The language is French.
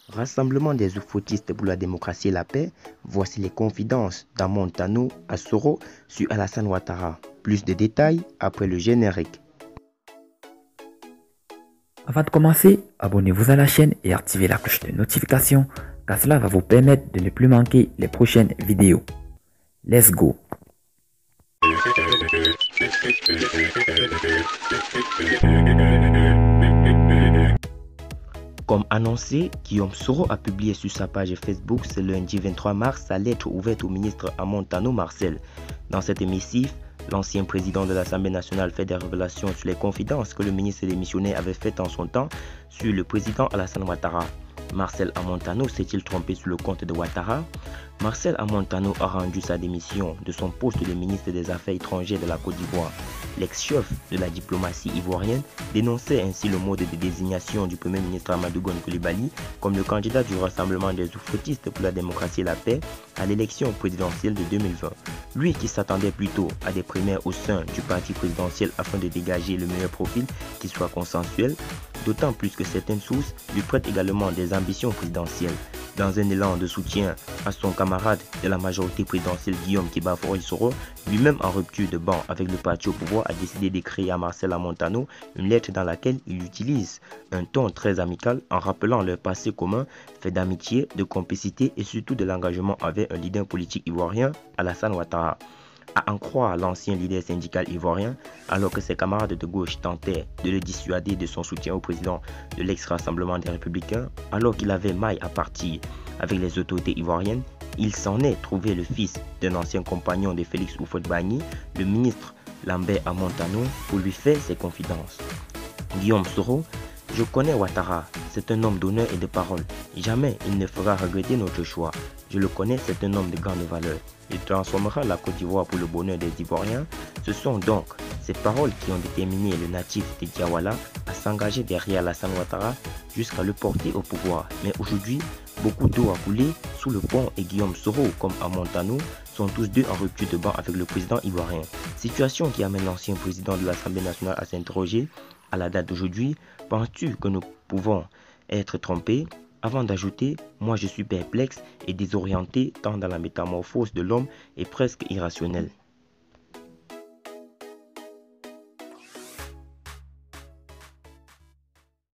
Rassemblement des oufoutistes pour la démocratie et la paix, voici les confidences d'Amon Tano à Soro sur Alassane Ouattara. Plus de détails après le générique. Avant de commencer, abonnez-vous à la chaîne et activez la cloche de notification car cela va vous permettre de ne plus manquer les prochaines vidéos. Let's go! Comme annoncé, Guillaume Soro a publié sur sa page Facebook ce lundi 23 mars sa lettre ouverte au ministre Amon Tano Marcel. Dans cette émissif, l'ancien président de l'Assemblée nationale fait des révélations sur les confidences que le ministre démissionnaire avait faites en son temps sur le président Alassane Ouattara. Marcel Amon Tano s'est-il trompé sur le compte de Ouattara? Marcel Amon Tano a rendu sa démission de son poste de ministre des Affaires étrangères de la Côte d'Ivoire. L'ex-chef de la diplomatie ivoirienne dénonçait ainsi le mode de désignation du Premier ministre Amadou Gon Coulibaly comme le candidat du Rassemblement des oufoutistes pour la démocratie et la paix à l'élection présidentielle de 2020. Lui qui s'attendait plutôt à des primaires au sein du parti présidentiel afin de dégager le meilleur profil qui soit consensuel, d'autant plus que certaines sources lui prêtent également des ambitions présidentielles. Dans un élan de soutien à son camarade de la majorité présidentielle Guillaume Kéba Soro, lui-même en rupture de banc avec le parti au pouvoir, a décidé d'écrire à Marcel Amon Tano une lettre dans laquelle il utilise un ton très amical en rappelant leur passé commun, fait d'amitié, de complicité et surtout de l'engagement avec un leader politique ivoirien, Alassane Ouattara. À en croire l'ancien leader syndical ivoirien, alors que ses camarades de gauche tentaient de le dissuader de son soutien au président de l'ex-Rassemblement des Républicains, alors qu'il avait maille à partir avec les autorités ivoiriennes, il s'en est trouvé le fils d'un ancien compagnon de Félix Houphouët-Boigny, le ministre Lambert Amon Tano, pour lui faire ses confidences. Guillaume Soro: je connais Ouattara, c'est un homme d'honneur et de parole. Jamais il ne fera regretter notre choix. Je le connais, c'est un homme de grande valeur. Il transformera la Côte d'Ivoire pour le bonheur des Ivoiriens. Ce sont donc ces paroles qui ont déterminé le natif de Diawala à s'engager derrière Alassane Ouattara jusqu'à le porter au pouvoir. Mais aujourd'hui, beaucoup d'eau a coulé sous le pont et Guillaume Soro comme Amon Tano sont tous deux en rupture de banc avec le président ivoirien. Situation qui amène l'ancien président de l'Assemblée nationale à s'interroger. À la date d'aujourd'hui, penses-tu que nous pouvons être trompés? Avant d'ajouter, moi je suis perplexe et désorienté tant dans la métamorphose de l'homme est presque irrationnelle.